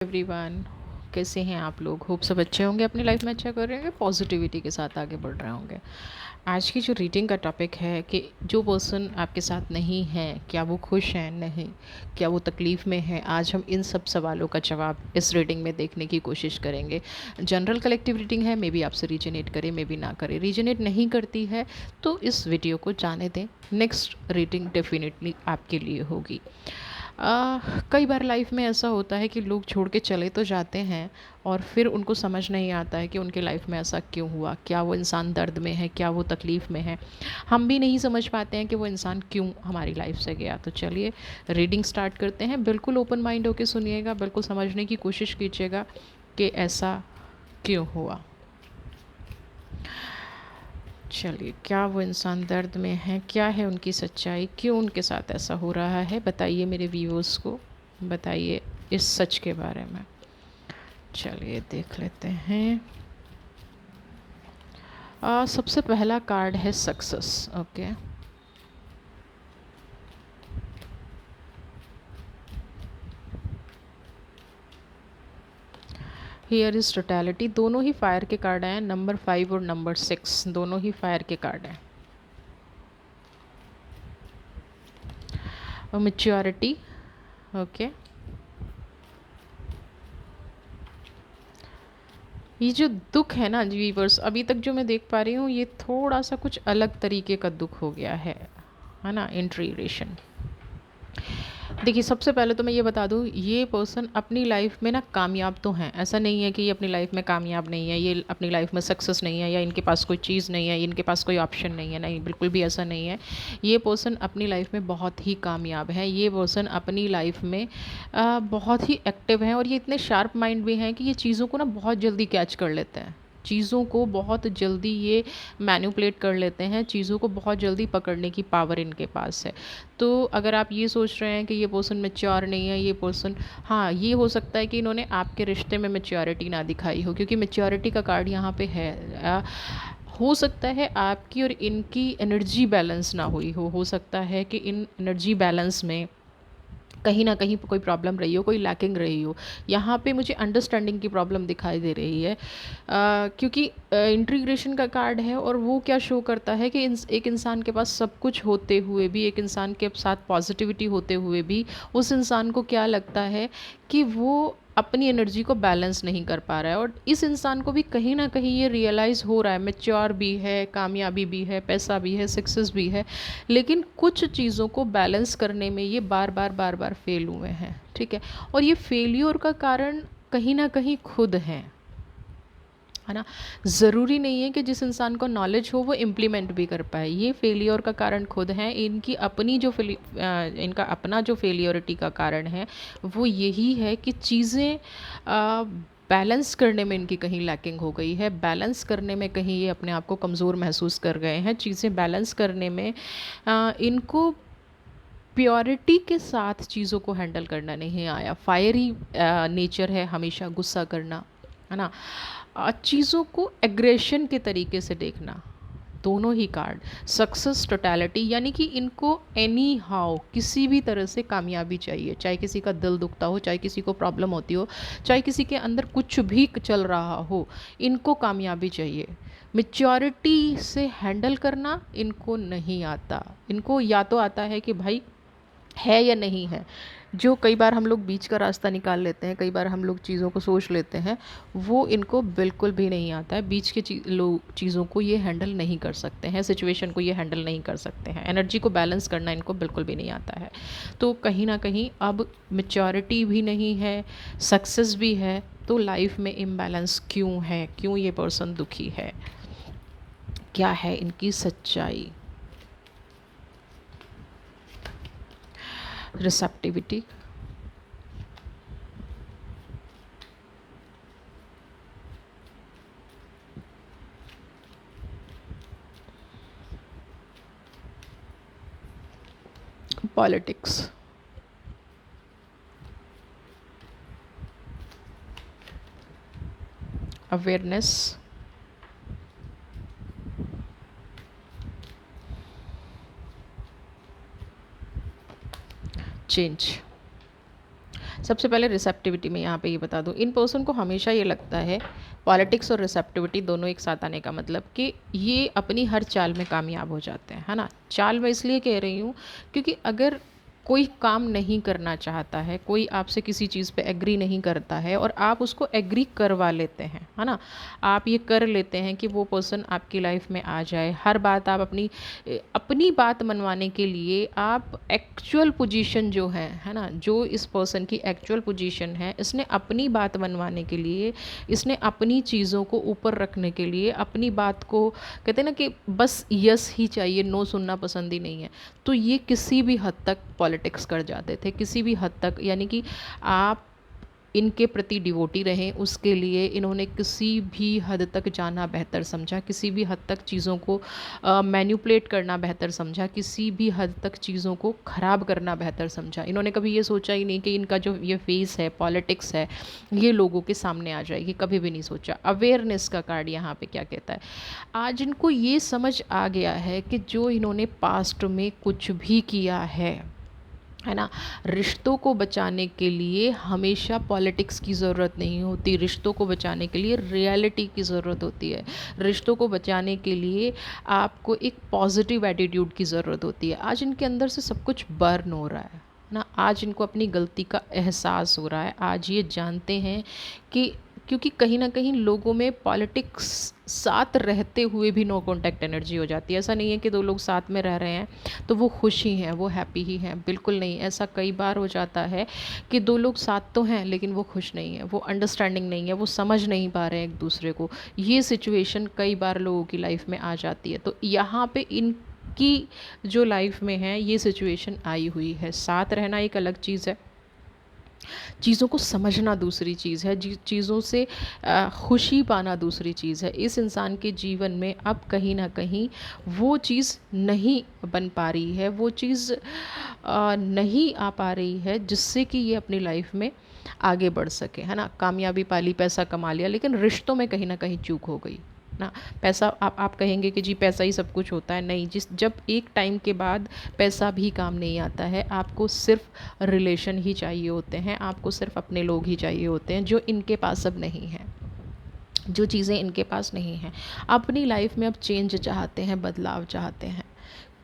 Everyone, कैसे हैं आप लोग? होप सब अच्छे होंगे, अपनी लाइफ में अच्छा कर रहे होंगे, पॉजिटिविटी के साथ आगे बढ़ रहे होंगे। आज की जो रीडिंग का टॉपिक है कि जो पर्सन आपके साथ नहीं है, क्या वो खुश हैं? नहीं, क्या वो तकलीफ़ में है? आज हम इन सब सवालों का जवाब इस रीडिंग में देखने की कोशिश करेंगे। जनरल कलेक्टिव रीडिंग है, मे बी आपसे रीजनेट करे, मे बी ना करे। रीजनेट नहीं करती है तो इस वीडियो को जाने दें। नेक्स्ट रीडिंग डेफिनेटली आपके लिए होगी। कई बार लाइफ में ऐसा होता है कि लोग छोड़ के चले तो जाते हैं और फिर उनको समझ नहीं आता है कि उनके लाइफ में ऐसा क्यों हुआ, क्या वो इंसान दर्द में है, क्या वो तकलीफ़ में है। हम भी नहीं समझ पाते हैं कि वो इंसान क्यों हमारी लाइफ से गया। तो चलिए रीडिंग स्टार्ट करते हैं। बिल्कुल ओपन माइंड होकर सुनिएगा, बिल्कुल समझने की कोशिश कीजिएगा कि ऐसा क्यों हुआ। चलिए, क्या वो इंसान दर्द में है, क्या है उनकी सच्चाई, क्यों उनके साथ ऐसा हो रहा है, बताइए मेरे व्यूअर्स को, बताइए इस सच के बारे में। चलिए देख लेते हैं। सबसे पहला कार्ड है success. Okay, here is totality. दोनों ही फायर के कार्ड हैं, नंबर 5 और नंबर 6 दोनों ही फायर के कार्ड हैं। और मैच्योरिटी। ओके, ये जो दुख है ना व्यूअर्स, अभी तक जो मैं देख पा रही हूँ, ये थोड़ा सा कुछ अलग तरीके का दुख हो गया है ना, इंट्रीग्रेशन। देखिए, सबसे पहले तो मैं ये बता दूँ, ये पर्सन अपनी लाइफ में ना कामयाब तो हैं। ऐसा नहीं है कि ये अपनी लाइफ में कामयाब नहीं है, ये अपनी लाइफ में सक्सेस नहीं है, या इनके पास कोई चीज़ नहीं है, इनके पास कोई ऑप्शन नहीं है। नहीं, बिल्कुल भी ऐसा नहीं है। ये पर्सन अपनी लाइफ में बहुत ही कामयाब है। ये पर्सन अपनी लाइफ में बहुत ही एक्टिव हैं, और ये इतने शार्प माइंड भी हैं कि ये चीज़ों को ना बहुत जल्दी कैच कर लेते हैं। चीज़ों को बहुत जल्दी ये मैनिपुलेट कर लेते हैं, चीज़ों को बहुत जल्दी पकड़ने की पावर इनके पास है। तो अगर आप ये सोच रहे हैं कि ये पर्सन मैच्योर नहीं है, ये पर्सन, हाँ, ये हो सकता है कि इन्होंने आपके रिश्ते में मैच्योरिटी ना दिखाई हो, क्योंकि मैच्योरिटी का कार्ड यहाँ पे है। हो सकता है आपकी और इनकी एनर्जी बैलेंस ना हुई हो सकता है कि इन एनर्जी बैलेंस में कहीं ना कहीं कोई प्रॉब्लम रही हो, कोई लैकिंग रही हो। यहाँ पे मुझे अंडरस्टैंडिंग की प्रॉब्लम दिखाई दे रही है, क्योंकि इंटीग्रेशन का कार्ड है, और वो क्या शो करता है कि एक इंसान के पास सब कुछ होते हुए भी, एक इंसान के साथ पॉजिटिविटी होते हुए भी, उस इंसान को क्या लगता है कि वो अपनी एनर्जी को बैलेंस नहीं कर पा रहा है। और इस इंसान को भी कहीं ना कहीं ये रियलाइज़ हो रहा है, मैच्योर भी है, कामयाबी भी है, पैसा भी है, सक्सेस भी है, लेकिन कुछ चीज़ों को बैलेंस करने में ये बार बार फेल हुए हैं। ठीक है, और ये फेल्योर का कारण कहीं ना कहीं खुद है ना। ज़रूरी नहीं है कि जिस इंसान को नॉलेज हो वो इम्प्लीमेंट भी कर पाए। ये फेलियर का कारण खुद है। इनकी अपनी जो इनका अपना जो फेलियोरिटी का कारण है वो यही है कि चीज़ें बैलेंस करने में इनकी कहीं लैकिंग हो गई है। बैलेंस करने में कहीं ये अपने आप को कमज़ोर महसूस कर गए हैं। चीज़ें बैलेंस करने में इनको प्योरिटी के साथ चीज़ों को हैंडल करना नहीं आया। फायरी नेचर है, हमेशा गुस्सा करना, है ना। चीज़ों को एग्रेशन के तरीके से देखना। दोनों ही कार्ड सक्सेस, टोटलिटी, यानी कि इनको एनी हाउ किसी भी तरह से कामयाबी चाहिए। चाहे किसी का दिल दुखता हो, चाहे किसी को प्रॉब्लम होती हो, चाहे किसी के अंदर कुछ भी चल रहा हो, इनको कामयाबी चाहिए। मेच्योरिटी से हैंडल करना इनको नहीं आता। इनको या तो आता है कि भाई है या नहीं है, जो कई बार हम लोग बीच का रास्ता निकाल लेते हैं, कई बार हम लोग चीज़ों को सोच लेते हैं, वो इनको बिल्कुल भी नहीं आता है। बीच के लोग चीज़ों को ये हैंडल नहीं कर सकते हैं, सिचुएशन को ये हैंडल नहीं कर सकते हैं, एनर्जी को बैलेंस करना इनको बिल्कुल भी नहीं आता है। तो कहीं ना कहीं अब मेच्योरिटी भी नहीं है, सक्सेस भी है, तो लाइफ में इम्बैलेंस क्यों है, क्यों ये पर्सन दुखी है, क्या है इनकी सच्चाई। Receptivity, politics, awareness, change. सबसे पहले रिसेप्टिविटी में यहाँ पे ये बता दूँ, इन पर्सन को हमेशा ये लगता है, पॉलिटिक्स और रिसेप्टिविटी दोनों एक साथ आने का मतलब कि ये अपनी हर चाल में कामयाब हो जाते हैं, है ना। चाल मैं इसलिए कह रही हूँ क्योंकि अगर कोई काम नहीं करना चाहता है, कोई आपसे किसी चीज़ पे एग्री नहीं करता है और आप उसको एग्री करवा लेते हैं, है ना, आप ये कर लेते हैं कि वो पर्सन आपकी लाइफ में आ जाए, हर बात आप अपनी अपनी बात मनवाने के लिए आप एक्चुअल पोजीशन जो है ना, जो इस पर्सन की एक्चुअल पोजीशन है, इसने अपनी बात मनवाने के लिए, इसने अपनी चीज़ों को ऊपर रखने के लिए, अपनी बात को कहते हैं ना कि बस यस ही चाहिए, नो सुनना पसंद ही नहीं है, तो ये किसी भी हद तक पॉलिटिक्स कर जाते थे, किसी भी हद तक, यानी कि आप इनके प्रति डिवोटी रहें उसके लिए इन्होंने किसी भी हद तक जाना बेहतर समझा, किसी भी हद तक चीज़ों को मैनिपुलेट करना बेहतर समझा, किसी भी हद तक चीज़ों को ख़राब करना बेहतर समझा। इन्होंने कभी ये सोचा ही नहीं कि इनका जो ये फेस है, पॉलिटिक्स है, ये लोगों के सामने आ जाएगी, कभी भी नहीं सोचा। अवेयरनेस का कार्ड यहाँ पे क्या कहता है, आज इनको ये समझ आ गया है कि जो इन्होंने पास्ट में कुछ भी किया है ना, रिश्तों को बचाने के लिए हमेशा पॉलिटिक्स की ज़रूरत नहीं होती, रिश्तों को बचाने के लिए रियलिटी की ज़रूरत होती है, रिश्तों को बचाने के लिए आपको एक पॉजिटिव एटीट्यूड की ज़रूरत होती है। आज इनके अंदर से सब कुछ बर्न हो रहा है ना, आज इनको अपनी गलती का एहसास हो रहा है, आज ये जानते हैं कि क्योंकि कहीं ना कहीं लोगों में पॉलिटिक्स साथ रहते हुए भी नो कॉन्टैक्ट एनर्जी हो जाती है। ऐसा नहीं है कि दो लोग साथ में रह रहे हैं तो वो खुश ही हैं, वो हैप्पी ही हैं, बिल्कुल नहीं। ऐसा कई बार हो जाता है कि दो लोग साथ तो हैं लेकिन वो खुश नहीं है, वो अंडरस्टैंडिंग नहीं है, वो समझ नहीं पा रहे हैं एक दूसरे को। ये सिचुएशन कई बार लोगों की लाइफ में आ जाती है, तो यहाँ पे इनकी जो लाइफ में है ये सिचुएशन आई हुई है। साथ रहना एक अलग चीज़ है, चीज़ों को समझना दूसरी चीज़ है, चीज़ों से खुशी पाना दूसरी चीज़ है। इस इंसान के जीवन में अब कहीं ना कहीं वो चीज़ नहीं बन पा रही है, वो चीज़ नहीं आ पा रही है जिससे कि ये अपनी लाइफ में आगे बढ़ सके, है ना। कामयाबी पाली, पैसा कमा लिया, लेकिन रिश्तों में कहीं ना कहीं चूक हो गई ना। पैसा आप कहेंगे कि जी पैसा ही सब कुछ होता है, नहीं। जब एक टाइम के बाद पैसा भी काम नहीं आता है, आपको सिर्फ रिलेशन ही चाहिए होते हैं, आपको सिर्फ अपने लोग ही चाहिए होते हैं, जो इनके पास अब नहीं है, जो चीज़ें इनके पास नहीं हैं। अपनी लाइफ में अब चेंज चाहते हैं, बदलाव चाहते हैं।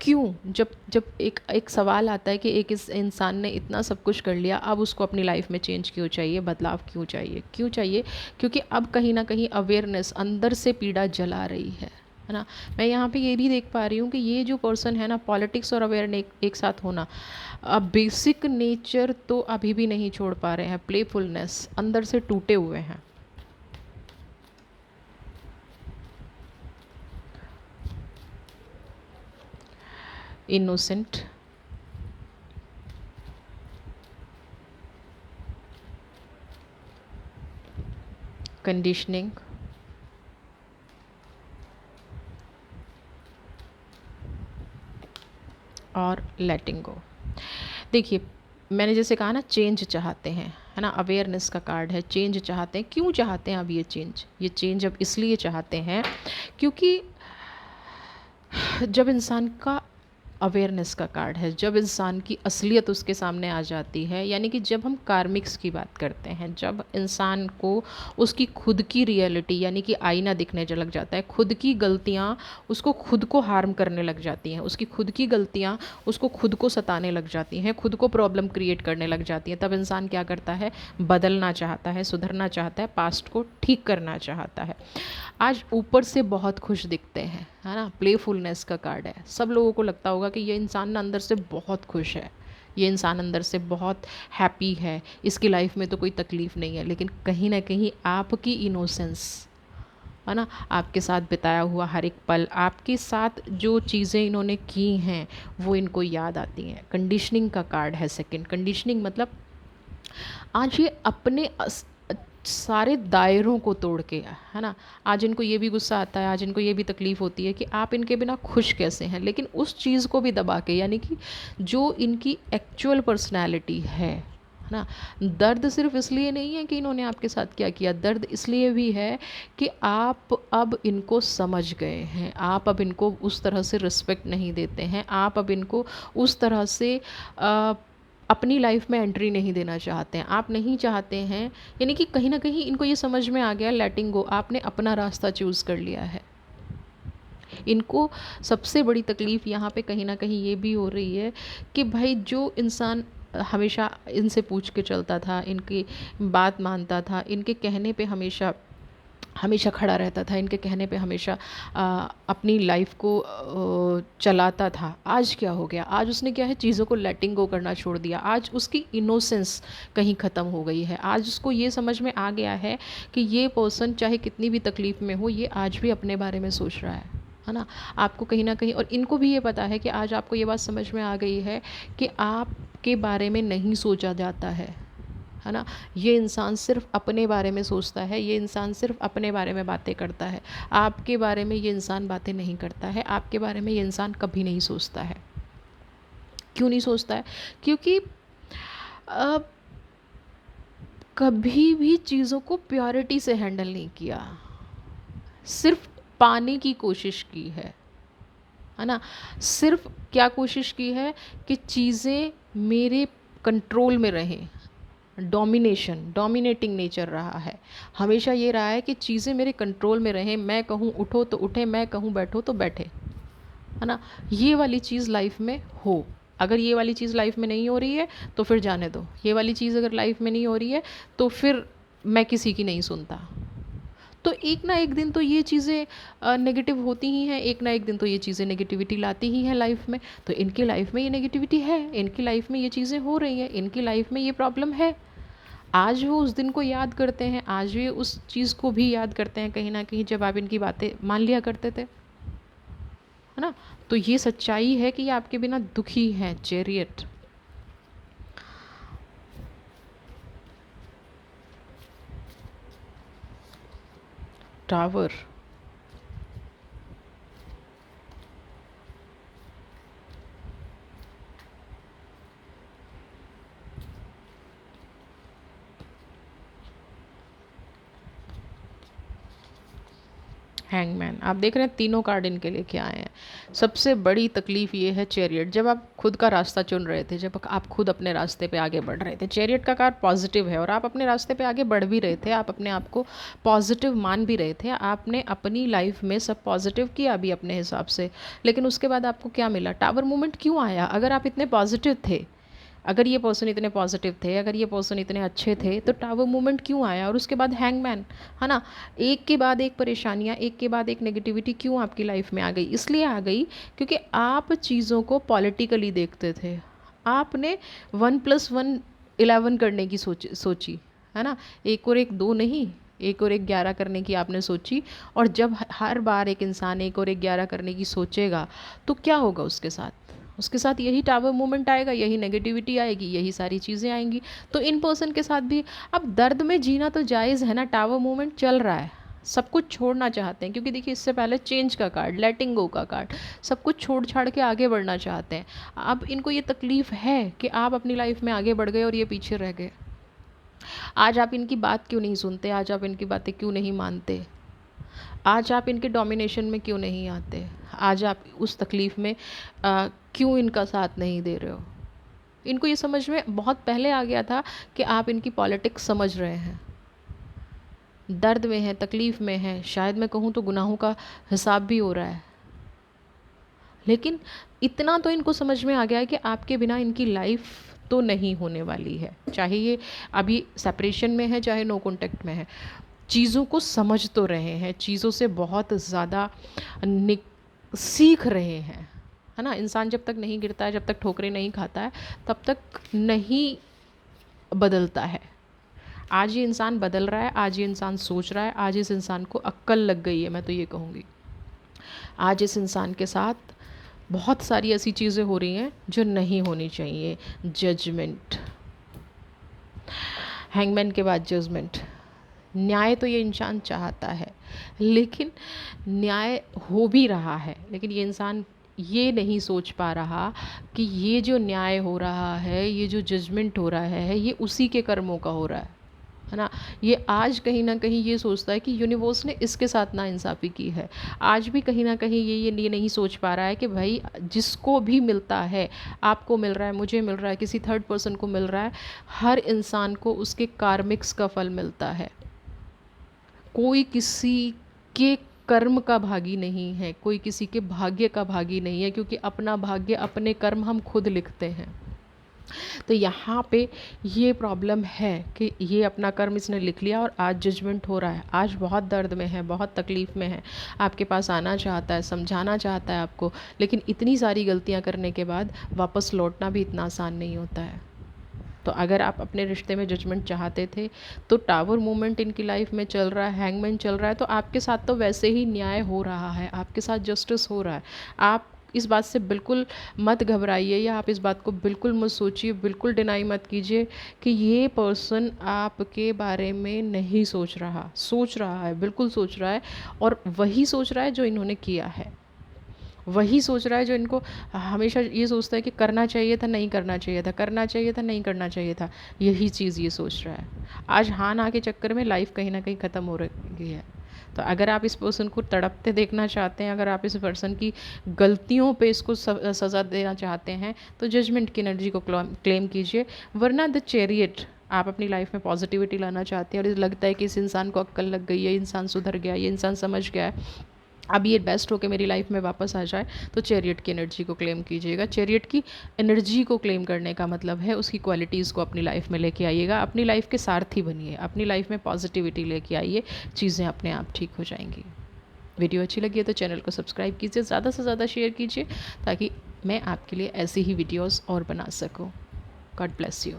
क्यों? जब जब एक सवाल आता है कि एक इस इंसान ने इतना सब कुछ कर लिया, अब उसको अपनी लाइफ में चेंज क्यों चाहिए, बदलाव क्यों चाहिए? क्यों चाहिए? क्योंकि अब कहीं ना कहीं अवेयरनेस अंदर से पीड़ा जला रही है ना। मैं यहाँ पे ये भी देख पा रही हूँ कि ये जो पर्सन है ना, पॉलिटिक्स और अवेयरनेस एक साथ होना, अब बेसिक नेचर तो अभी भी नहीं छोड़ पा रहे हैं, प्लेफुलनेस, अंदर से टूटे हुए हैं। इनोसेंट, कंडीशनिंग, और लेटिंग गो। देखिए, मैंने जैसे कहा ना, चेंज चाहते हैं, है ना। अवेयरनेस का कार्ड है, चेंज चाहते हैं। क्यों चाहते हैं अब ये चेंज अब इसलिए चाहते हैं क्योंकि जब इंसान का अवेयरनेस का कार्ड है, जब इंसान की असलियत उसके सामने आ जाती है, यानी कि जब हम कार्मिक्स की बात करते हैं, जब इंसान को उसकी खुद की रियलिटी यानी कि आईना दिखने लग जाता है, खुद की गलतियाँ उसको खुद को हार्म करने लग जाती हैं, उसकी खुद की गलतियाँ उसको खुद को सताने लग जाती हैं, खुद को प्रॉब्लम क्रिएट करने लग जाती हैं, तब इंसान क्या करता है, बदलना चाहता है, सुधरना चाहता है, पास्ट को ठीक करना चाहता है। आज ऊपर से बहुत खुश दिखते हैं, है ना, प्लेफुलनेस का कार्ड है। सब लोगों को लगता होगा कि ये इंसान ना अंदर से बहुत खुश है, ये इंसान अंदर से बहुत हैप्पी है, इसकी लाइफ में तो कोई तकलीफ़ नहीं है, लेकिन कहीं ना कहीं आपकी इनोसेंस, है ना, आपके साथ बिताया हुआ हर एक पल, आपके साथ जो चीज़ें इन्होंने की हैं वो इनको याद आती हैं। कंडीशनिंग का कार्ड है सेकंड। कंडीशनिंग मतलब आज ये अपने सारे दायरों को तोड़ के, है ना, आज इनको ये भी गुस्सा आता है, आज इनको ये भी तकलीफ़ होती है कि आप इनके बिना खुश कैसे हैं, लेकिन उस चीज़ को भी दबा के, यानी कि जो इनकी एक्चुअल पर्सनैलिटी है ना। दर्द सिर्फ इसलिए नहीं है कि इन्होंने आपके साथ क्या किया, दर्द इसलिए भी है कि आप अब इनको समझ गए हैं, आप अब इनको उस तरह से रिस्पेक्ट नहीं देते हैं, आप अब इनको उस तरह से अपनी लाइफ में एंट्री नहीं देना चाहते हैं, आप नहीं चाहते हैं, यानी कि कहीं ना कहीं इनको ये समझ में आ गया लेटिंग गो, आपने अपना रास्ता चूज़ कर लिया है। इनको सबसे बड़ी तकलीफ़ यहाँ पे कहीं ना कहीं ये भी हो रही है कि भाई जो इंसान हमेशा इनसे पूछ के चलता था, इनकी बात मानता था, इनके कहने पे हमेशा हमेशा खड़ा रहता था, इनके कहने पे हमेशा अपनी लाइफ को चलाता था, आज क्या हो गया? आज उसने क्या है, चीज़ों को लेटिंग गो करना छोड़ दिया। आज उसकी इनोसेंस कहीं ख़त्म हो गई है। आज उसको ये समझ में आ गया है कि ये पर्सन चाहे कितनी भी तकलीफ़ में हो, ये आज भी अपने बारे में सोच रहा है ना। आपको कहीं ना कहीं, और इनको भी ये पता है कि आज आपको ये बात समझ में आ गई है कि आपके बारे में नहीं सोचा जाता है ना। ये इंसान सिर्फ अपने बारे में सोचता है, ये इंसान सिर्फ अपने बारे में बातें करता है। आपके बारे में ये इंसान बातें नहीं करता है, आपके बारे में ये इंसान कभी नहीं सोचता है। क्यों नहीं सोचता है? क्योंकि कभी भी चीज़ों को प्योरिटी से हैंडल नहीं किया, सिर्फ पाने की कोशिश की है ना। सिर्फ क्या कोशिश की है कि चीज़ें मेरे कंट्रोल में रहें। डोमिनेटिंग नेचर रहा है, हमेशा ये रहा है कि चीज़ें मेरे कंट्रोल में रहें, मैं कहूँ उठो तो उठे, मैं कहूँ बैठो तो बैठे, है ना। ये वाली चीज़ लाइफ में हो। अगर ये वाली चीज़ लाइफ में नहीं हो रही है तो फिर जाने दो। ये वाली चीज़ अगर लाइफ में नहीं हो रही है तो फिर मैं किसी की नहीं सुनता। तो एक ना एक दिन तो ये चीज़ें नेगेटिव होती ही हैं, एक ना एक दिन तो ये चीज़ें नेगेटिविटी लाती ही हैं लाइफ में। तो इनकी लाइफ में ये नेगेटिविटी है, इनकी लाइफ में ये चीज़ें हो रही हैं, इनकी लाइफ में ये प्रॉब्लम है। आज वो उस दिन को याद करते हैं, आज भी उस चीज़ को भी याद करते हैं कहीं ना कहीं, जब आप इनकी बातें मान लिया करते थे, है ना। तो ये सच्चाई है कि ये आपके बिना दुखी हैं। Chariot, tower, hangman. आप देख रहे हैं तीनों कार्ड इनके लिए क्या आए हैं। सबसे बड़ी तकलीफ़ ये है चैरियट। जब आप खुद का रास्ता चुन रहे थे, जब आप खुद अपने रास्ते पे आगे बढ़ रहे थे, चैरियट का कार्ड पॉजिटिव है और आप अपने रास्ते पे आगे बढ़ भी रहे थे, आप अपने आप को पॉजिटिव मान भी रहे थे, आपने अपनी लाइफ में सब पॉजिटिव किया भी अपने हिसाब से, लेकिन उसके बाद आपको क्या मिला? टावर मोमेंट क्यों आया? अगर आप इतने पॉजिटिव थे, अगर ये पर्सन इतने पॉजिटिव थे, अगर ये पर्सन इतने अच्छे थे, तो टावर मूवमेंट क्यों आया? और उसके बाद हैंगमैन, है ना। एक के बाद एक परेशानियाँ, एक के बाद एक नेगेटिविटी क्यों आपकी लाइफ में आ गई? इसलिए आ गई क्योंकि आप चीज़ों को पॉलिटिकली देखते थे। आपने 1+1 11 करने की सोची, है ना। एक और एक दो नहीं, एक और एक 11 करने की आपने सोची। और जब हर बार एक इंसान एक और एक 11 करने की सोचेगा तो क्या होगा उसके साथ? उसके साथ यही टावर मोमेंट आएगा, यही नेगेटिविटी आएगी, यही सारी चीज़ें आएंगी। तो इन पर्सन के साथ भी अब दर्द में जीना तो जायज़ है ना। टावर मोमेंट चल रहा है, सब कुछ छोड़ना चाहते हैं, क्योंकि देखिए इससे पहले चेंज का कार्ड, लेटिंग गो का कार्ड, सब कुछ छोड़ छाड़ के आगे बढ़ना चाहते हैं। अब इनको ये तकलीफ़ है कि आप अपनी लाइफ में आगे बढ़ गए और ये पीछे रह गए। आज आप इनकी बात क्यों नहीं सुनते? आज आप इनकी बातें क्यों नहीं मानते? आज आप इनके डोमिनेशन में क्यों नहीं आते? आज आप उस तकलीफ़ में क्यों इनका साथ नहीं दे रहे हो? इनको ये समझ में बहुत पहले आ गया था कि आप इनकी पॉलिटिक्स समझ रहे हैं, दर्द में हैं, तकलीफ़ में हैं, शायद मैं कहूँ तो गुनाहों का हिसाब भी हो रहा है। लेकिन इतना तो इनको समझ में आ गया है कि आपके बिना इनकी लाइफ तो नहीं होने वाली है, चाहे ये अभी सेपरेशन में है, चाहे नो कॉन्टेक्ट में है। चीज़ों को समझ तो रहे हैं, चीज़ों से बहुत ज़्यादा सीख रहे हैं, है ना। इंसान जब तक नहीं गिरता है, जब तक ठोकरें नहीं खाता है, तब तक नहीं बदलता है। आज ये इंसान बदल रहा है, आज ये इंसान सोच रहा है, आज इस इंसान को अक्ल लग गई है, मैं तो ये कहूँगी। आज इस इंसान के साथ बहुत सारी ऐसी चीज़ें हो रही हैं जो नहीं होनी चाहिए। जजमेंट, हैंगमैन के बाद जजमेंट। न्याय तो ये इंसान चाहता है, लेकिन न्याय हो भी रहा है, लेकिन ये इंसान ये नहीं सोच पा रहा कि ये जो न्याय हो रहा है, ये जो जजमेंट हो रहा है, ये उसी के कर्मों का हो रहा है। है ना। ये आज कहीं ना कहीं ये सोचता है कि यूनिवर्स ने इसके साथ ना इंसाफ़ी की है। आज भी कहीं ना कहीं ये नहीं सोच पा रहा है कि भाई जिसको भी मिलता है, आपको मिल रहा है, मुझे मिल रहा है, किसी थर्ड पर्सन को मिल रहा है, हर इंसान को उसके कार्मिक्स का फल मिलता है। कोई किसी के कर्म का भागी नहीं है, कोई किसी के भाग्य का भागी नहीं है, क्योंकि अपना भाग्य, अपने कर्म हम खुद लिखते हैं। तो यहाँ पे ये प्रॉब्लम है कि ये अपना कर्म इसने लिख लिया और आज जजमेंट हो रहा है, आज बहुत दर्द में है, बहुत तकलीफ़ में है, आपके पास आना चाहता है, समझाना चाहता है आपको, लेकिन इतनी सारी गलतियाँ करने के बाद वापस लौटना भी इतना आसान नहीं होता है। तो अगर आप अपने रिश्ते में जजमेंट चाहते थे, तो टावर मूवमेंट इनकी लाइफ में चल रहा है, हैंगमैन चल रहा है, तो आपके साथ तो वैसे ही न्याय हो रहा है, आपके साथ जस्टिस हो रहा है। आप इस बात से बिल्कुल मत घबराइए, या आप इस बात को बिल्कुल मत सोचिए, बिल्कुल डिनाई मत कीजिए कि ये पर्सन आपके बारे में नहीं सोच रहा। सोच रहा है, बिल्कुल सोच रहा है, और वही सोच रहा है जो इन्होंने किया है, वही सोच रहा है जो इनको हमेशा ये सोचता है कि करना चाहिए था, नहीं करना चाहिए था, करना चाहिए था, नहीं करना चाहिए था, यही चीज़ ये सोच रहा है। आज हाँ ना के चक्कर में लाइफ कहीं ना कहीं ख़त्म हो रही है। तो अगर आप इस पर्सन को तड़पते देखना चाहते हैं, अगर आप इस पर्सन की गलतियों पे इसको सज़ा देना चाहते हैं, तो जजमेंट की एनर्जी को क्लेम कीजिए। वरना द चैरियट, आप अपनी लाइफ में पॉजिटिविटी लाना चाहते हैं और लगता है कि इस इंसान को अक्ल लग गई है, इंसान सुधर गया, ये इंसान समझ गया है, अब ये बेस्ट होके मेरी लाइफ में वापस आ जाए, तो चैरियट की एनर्जी को क्लेम कीजिएगा। चैरियट की एनर्जी को क्लेम करने का मतलब है उसकी क्वालिटीज़ को अपनी लाइफ में लेके आइएगा, अपनी लाइफ के सारथी बनिए, अपनी लाइफ में पॉजिटिविटी लेके आइए, चीज़ें अपने आप ठीक हो जाएंगी। वीडियो अच्छी लगी है तो चैनल को सब्सक्राइब कीजिए, ज़्यादा से ज़्यादा शेयर कीजिए, ताकि मैं आपके लिए ऐसी ही वीडियोज़ और बना सकूँ। God bless you.